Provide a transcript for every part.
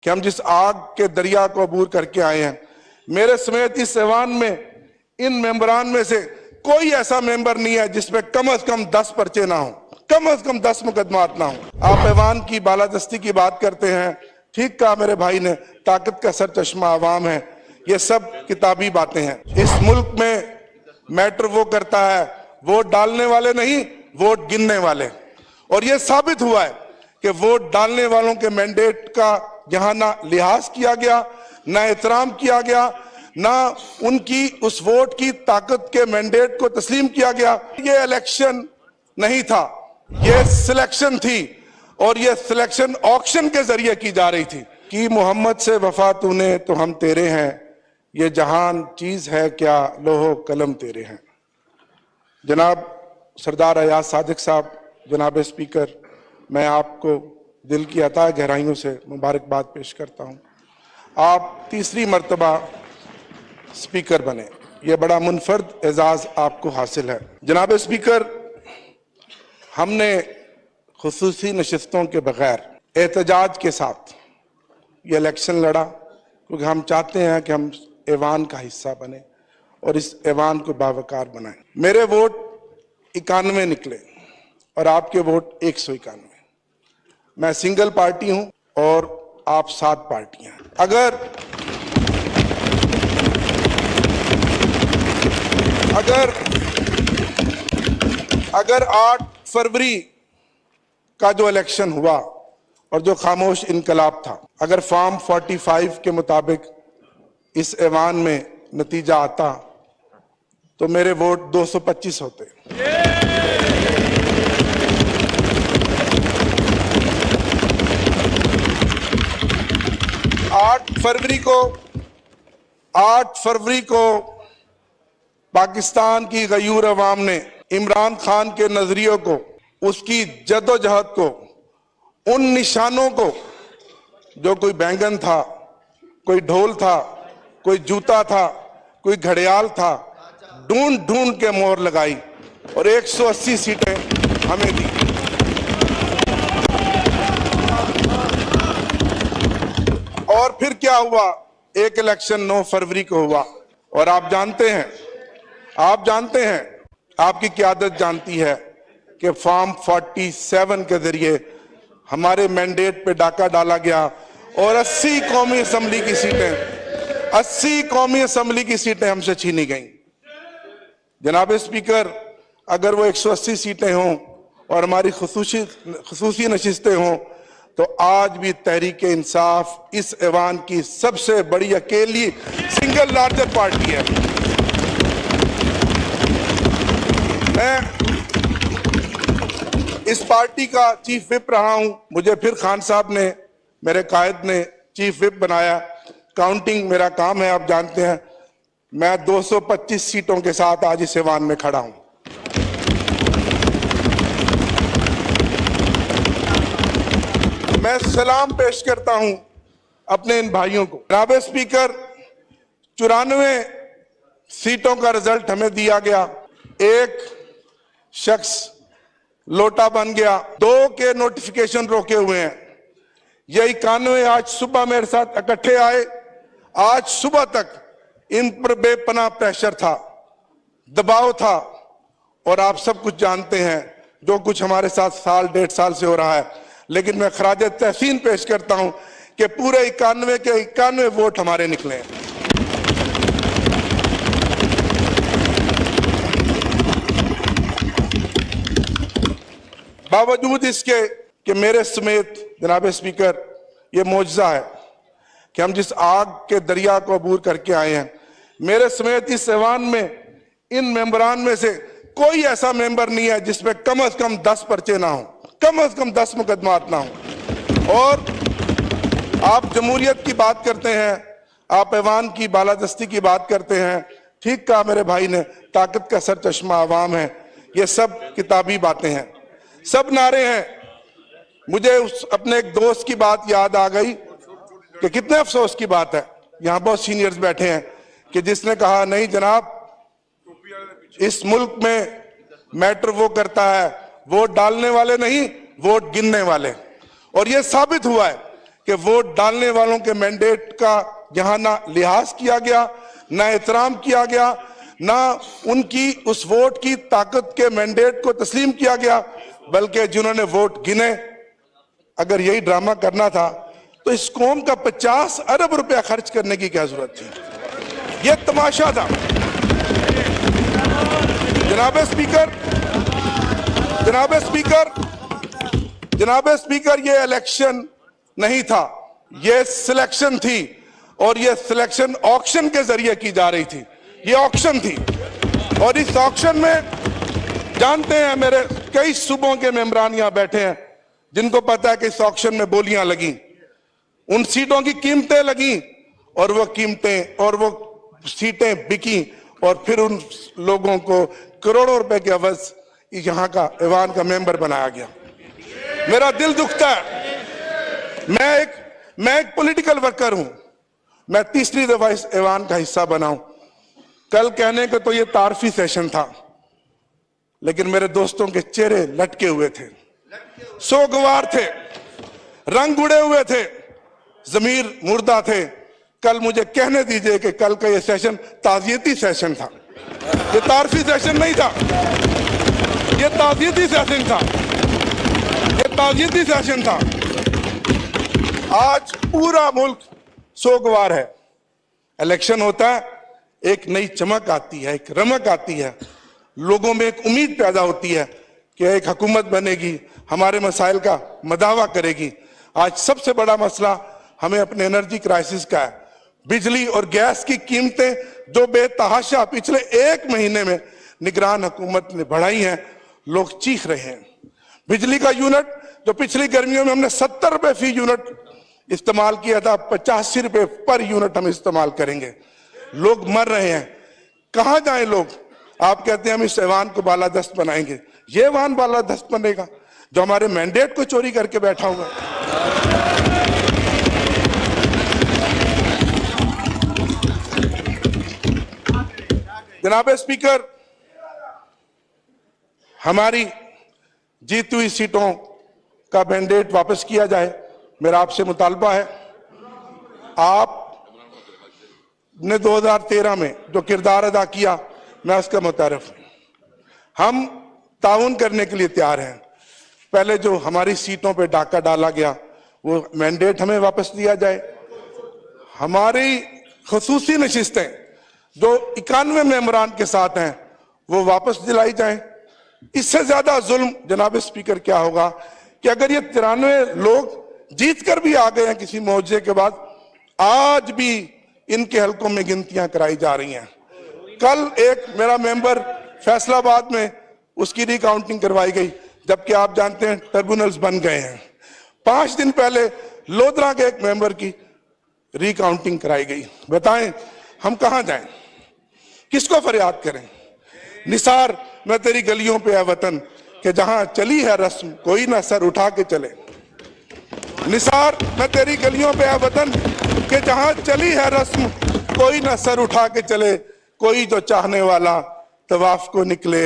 कि हम जिस आग के दरिया को अबूर करके आए हैं, मेरे समेत इस ऐवान में इन मेंबरान में से कोई ऐसा मेंबर नहीं है जिसमें कम से कम 10 पर्चे ना हो, कम से कम 10 मुकदमात ना हो। आप ऐवान की बालादस्ती की बात करते हैं, ठीक कहा मेरे भाई ने, ताकत का सर चश्मा आवाम है। ये सब किताबी बातें हैं। इस मुल्क में मैटर वो करता है वोट डालने वाले नहीं, वोट गिनने वाले। और ये साबित हुआ है कि वोट डालने वालों के मैंडेट का यहां ना लिहाज किया गया, ना एहतराम किया गया, ना उनकी उस वोट की ताकत के मैंडेट को तस्लीम किया गया। ये इलेक्शन नहीं था, ये सिलेक्शन थी, और ये सिलेक्शन ऑक्शन के जरिए की जा रही थी कि मोहम्मद से वफा तूने तो हम तेरे हैं, ये जहान चीज है क्या लोहो कलम तेरे हैं। जनाब सरदार अयाज सादिक साहब, जनाब स्पीकर, मैं आपको दिल की अता गहराइयों से मुबारकबाद पेश करता हूं। आप तीसरी मर्तबा स्पीकर बने, यह बड़ा मुनफरद एजाज आपको हासिल है। जनाब स्पीकर, हमने खुसूसी नशिस्तों के बगैर एहतजाज के साथ ये इलेक्शन लड़ा, क्योंकि हम चाहते हैं कि हम ऐवान का हिस्सा बने और इस ऐवान को बावकार बनाएं। मेरे वोट 91 निकले और आपके वोट 191। मैं सिंगल पार्टी हूं और आप 7 पार्टियां हैं। अगर 8 फरवरी का जो इलेक्शन हुआ और जो खामोश इनकलाब था, अगर फॉर्म 45 के मुताबिक इस ऐवान में नतीजा आता तो मेरे वोट 225 होते। आठ फरवरी को पाकिस्तान की गयूर अवाम ने इमरान खान के नजरियों को, उसकी जद्दोजहद को, उन निशानों को, जो कोई बैंगन था, कोई ढोल था, कोई जूता था, कोई घड़ियाल था, ढूंढ ढूंढ के मोहर लगाई और 180 सीटें हमें दी। और फिर क्या हुआ, एक इलेक्शन 9 फरवरी को हुआ और आप जानते हैं, आपकी क़यादत जानती है कि फॉर्म 47 के जरिए हमारे मैंडेट पे डाका डाला गया और 80 कौमी असम्बली की सीटें हमसे छीनी गईं। जनाब स्पीकर, अगर वो 180 सीटें हों और हमारी खुसूसी नशिस्तें हों तो आज भी तहरीक इंसाफ इस ऐवान की सबसे बड़ी अकेली सिंगल लार्जर पार्टी है। मैं इस पार्टी का चीफ विप रहा हूं, मुझे फिर खान साहब ने, मेरे कायद ने चीफ विप बनाया। काउंटिंग मेरा काम है, आप जानते हैं। मैं 225 सीटों के साथ आज इस ऐवान में खड़ा हूं। मैं सलाम पेश करता हूं अपने इन भाइयों को। जनाब स्पीकर, 94 सीटों का रिजल्ट हमें दिया गया, एक शख्स लोटा बन गया, 2 के नोटिफिकेशन रोके हुए हैं। ये 91 आज सुबह मेरे साथ इकट्ठे आए। आज सुबह तक इन पर बेपनाह प्रेशर था, दबाव था, और आप सब कुछ जानते हैं जो कुछ हमारे साथ साल 1.5 साल से हो रहा है। लेकिन मैं खराज तहसीन पेश करता हूं कि पूरे 91 के 91 वोट हमारे निकले हैं। बावजूद इसके कि मेरे समेत, जनाब स्पीकर, ये मौजज़ा है कि हम जिस आग के दरिया को अबूर करके आए हैं, मेरे समेत इस ऐवान में इन मेंबरान में से कोई ऐसा मेंबर नहीं है जिसमें कम से कम 10 पर्चे ना हो, कम से कम 10 मुकदमात ना हो। और आप जमहूरियत की बात करते हैं, आप ऐवान की बालादस्ती की बात करते हैं, ठीक कहा मेरे भाई ने, ताकत का सर चश्मा आवाम है। ये सब किताबी बातें हैं, सब नारे हैं। मुझे अपने एक दोस्त की बात याद आ गई कि कितने अफसोस की बात है, यहां बहुत सीनियर्स बैठे हैं, कि जिसने कहा नहीं जनाब, इस मुल्क में मैटर वो करता है वोट डालने वाले नहीं, वोट गिनने वाले। और यह साबित हुआ है कि वोट डालने वालों के मैंडेट का यहां ना लिहाज किया गया, ना एहतराम किया गया, ना उनकी उस वोट की ताकत के मैंडेट को तस्लीम किया गया, बल्कि जिन्होंने वोट गिने, अगर यही ड्रामा करना था तो इस कौम का 50 अरब रुपया खर्च करने की क्या जरूरत थी? यह तमाशा था। जनाब स्पीकर, जनाब स्पीकर, जनाब स्पीकर, ये इलेक्शन नहीं था, ये सिलेक्शन थी, और ये सिलेक्शन ऑक्शन के जरिए की जा रही थी। ये ऑक्शन थी, और इस ऑक्शन में जानते हैं मेरे कई सूबों के मेंबरान यहां बैठे हैं जिनको पता है कि इस ऑक्शन में बोलियां लगी, उन सीटों की कीमतें लगी, और वो कीमतें और वो सीटें बिकी, और फिर उन लोगों को करोड़ों रुपए के अवज यहां का ऐवान का मेंबर बनाया गया। मेरा दिल दुखता है। मैं एक पॉलिटिकल वर्कर हूं, मैं तीसरी दफा इस ऐवान का हिस्सा बना हूं। कल कहने को तो ये तारफी सेशन था, लेकिन मेरे दोस्तों के चेहरे लटके हुए थे, सोगवार थे, रंग उड़े हुए थे, जमीर मुर्दा थे। कल मुझे कहने दीजिए कि कल का ये सेशन ताजियती सेशन था, ये तारफी सेशन नहीं था, ये ताजियती सेशन था, ये ताजियती सेशन था। आज पूरा मुल्क सोगवार है। इलेक्शन होता है, एक नई चमक आती है, एक रमक आती है, लोगों में एक उम्मीद पैदा होती है कि एक हुकूमत बनेगी, हमारे मसाइल का मदावा करेगी। आज सबसे बड़ा मसला हमें अपने एनर्जी क्राइसिस का है। बिजली और गैस की कीमतें जो बेतहाशा पिछले एक महीने में निगरान हुकूमत ने बढ़ाई हैं, लोग चीख रहे हैं। बिजली का यूनिट जो पिछली गर्मियों में हमने 70 रुपए फी यूनिट इस्तेमाल किया था, 85 रुपए पर यूनिट हम इस्तेमाल करेंगे। लोग मर रहे हैं, कहां जाएं लोग? आप कहते हैं हम इस ऐवान को बालादस्त बनाएंगे। ये ऐवान बालादस्त बनेगा जो हमारे मैंडेट को चोरी करके बैठा हुआ? जनाब स्पीकर, हमारी जीती हुई सीटों का मैंडेट वापस किया जाए, मेरा आपसे मुतालबा है। आपने 2013 में जो किरदार अदा किया, मैं उसका मुतारिफ हूं। हम ताउन करने के लिए तैयार हैं। पहले जो हमारी सीटों पे डाका डाला गया, वो मैंडेट हमें वापस दिया जाए। हमारी खुसूसी नशिस्तें जो 91 मेंबरान के साथ हैं, वो वापस दिलाई जाएं। इससे ज्यादा जुल्म जनाब स्पीकर क्या होगा कि अगर ये 93 लोग जीत कर भी आ गए हैं किसी मौजे के बाद, आज भी इनके हलकों में गिनतियां कराई जा रही हैं। कल एक मेरा मेंबर फैसलाबाद में उसकी रिकाउंटिंग करवाई गई, जबकि आप जानते हैं ट्रिब्यूनल्स बन गए हैं। 5 दिन पहले लोधरा के एक मेंबर की रिकाउंटिंग कराई गई। बताएं हम कहां जाएं, किसको फरियाद करें? निसार मैं तेरी गलियों पे है वतन कि जहां चली है रस्म कोई ना सर उठा के चले। निसार मैं तेरी गलियों पे है वतन कि जहां चली है रस्म कोई ना सर उठा के चले। कोई जो चाहने वाला तवाफ को निकले,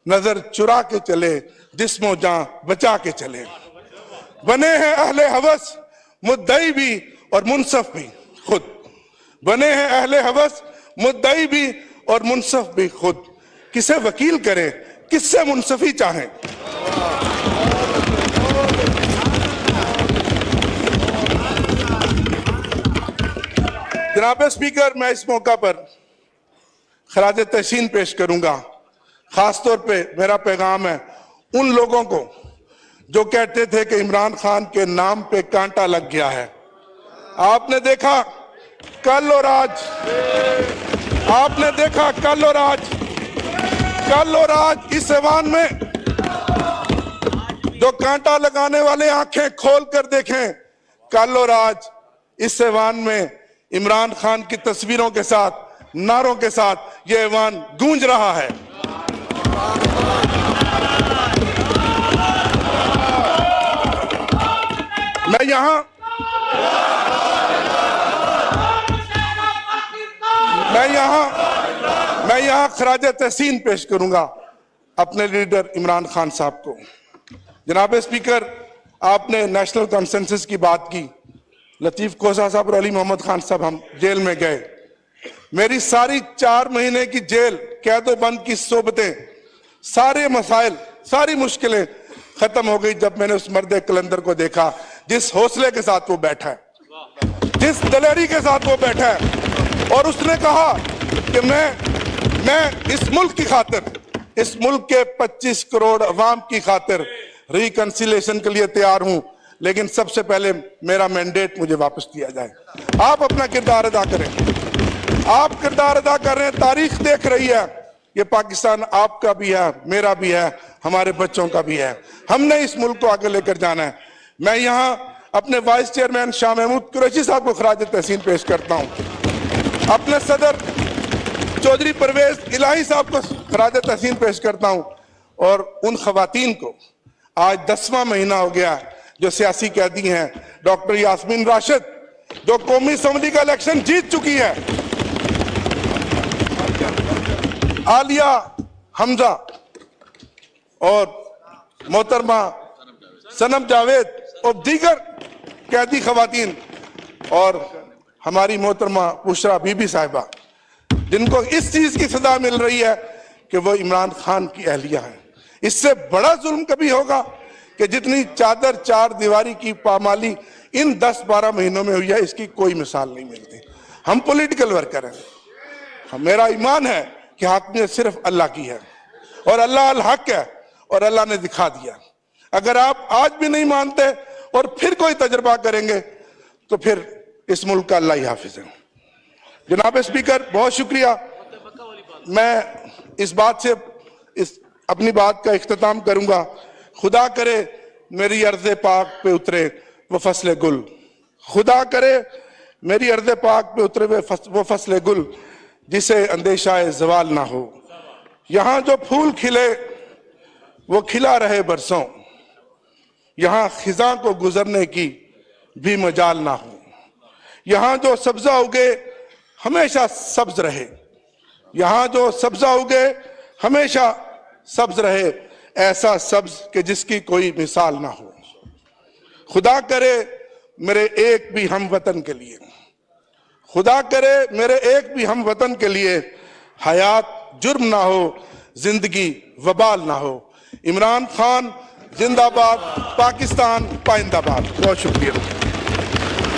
नजर चुरा के चले, जिस्मो जान बचा के चले। बने हैं अहले हवस मुद्दई भी और मुनसफ भी खुद। बने हैं अहले हवस मुद्दई भी और मुनसफ भी खुद। किसे वकील करें, किससे मुनसफी चाहें? जनाब स्पीकर, मैं इस मौका पर खराज तहसीन पेश करूंगा। खासतौर पे मेरा पैगाम है उन लोगों को जो कहते थे कि इमरान खान के नाम पे कांटा लग गया है। आपने देखा कल और आज, आपने देखा कल और आज इस ऐवान में जो कांटा लगाने वाले आंखें खोल कर देखें। कल और आज इस ऐवान में इमरान खान की तस्वीरों के साथ, नारों के साथ यह ऐवान गूंज रहा है। मैं यहां खराज तहसीन पेश करूंगा अपने लीडर इमरान खान साहब को। जनाब स्पीकर, आपने नेशनल कंसेंसस की बात की। लतीफ कोसा साहब और अली मोहम्मद खान साहब हम जेल में गए। मेरी सारी 4 महीने की जेल कैदो बंद की सोबतें, सारे मसाइल, सारी मुश्किलें खत्म हो गई जब मैंने उस मर्द कलंदर को देखा, जिस हौसले के साथ वो बैठा है, जिस दलेरी के साथ वो बैठा है। और उसने कहा कि मैं इस मुल्क की खातिर, इस मुल्क के 25 करोड़ अवाम की खातिर रिकंसिलिएशन के लिए तैयार हूं, लेकिन सबसे पहले मेरा मैंडेट मुझे वापस दिया जाए। आप अपना किरदार अदा करें, आप किरदार अदा कर रहे हैं, तारीख देख रही है। ये पाकिस्तान आपका भी है, मेरा भी है, हमारे बच्चों का भी है। हमने इस मुल्क को आगे लेकर जाना है। मैं यहां अपने वाइस चेयरमैन शाह महमूद कुरैशी साहब को खराज तहसीन पेश करता हूं, अपने सदर चौधरी परवेज इलाही साहब को खराज तहसीन पेश करता हूं, और उन खवातीन को आज 10वां महीना हो गया जो सियासी कैदी हैं। डॉक्टर यास्मीन राशिद जो कौमी असम्बली का इलेक्शन जीत चुकी है, आलिया हमजा और मोहतरमा सनम जावेद और दीगर कैदी खवातीन, और हमारी मोहतरमा बुशरा बीबी साहिबा, जिनको इस चीज की सजा मिल रही है कि वो इमरान खान की अहलिया है। इससे बड़ा जुल्म कभी होगा कि जितनी चादर 4 दीवारी की पामाली इन 10-12 महीनों में हुई है, इसकी कोई मिसाल नहीं मिलती। हम पॉलिटिकल वर्कर हैं, मेरा ईमान है कि हाकमियत सिर्फ अल्लाह की है और अल्लाह अल हक है, और अल्लाह ने दिखा दिया। अगर आप आज भी नहीं मानते और फिर कोई तजर्बा करेंगे तो फिर इस मुल्क का अल्लाह ही हाफिज है। जनाब स्पीकर, बहुत शुक्रिया। मैं इस बात से अपनी बात का इख्तिताम करूंगा। खुदा करे मेरी अर्ज़ पाक पे उतरे वो फसले गुल, खुदा करे मेरी अर्ज़ पाक पे उतरे वो फसले गुल, जिसे अंदेशाए ज़वाल ना हो। यहां जो फूल खिले वो खिला रहे बरसों, यहां खिजा को गुजरने की भी मजाल ना हो। यहां जो सब्जा उगे हमेशा सब्ज रहे, यहां जो सब्जा उगे हमेशा सब्ज रहे, ऐसा सब्ज कि जिसकी कोई मिसाल ना हो। खुदा करे मेरे एक भी हम वतन के लिए, खुदा करे मेरे एक भी हम वतन के लिए हयात जुर्म ना हो, जिंदगी वबाल ना हो। इमरान खान जिंदाबाद, पाकिस्तान पाइंदाबाद। बहुत शुक्रिया।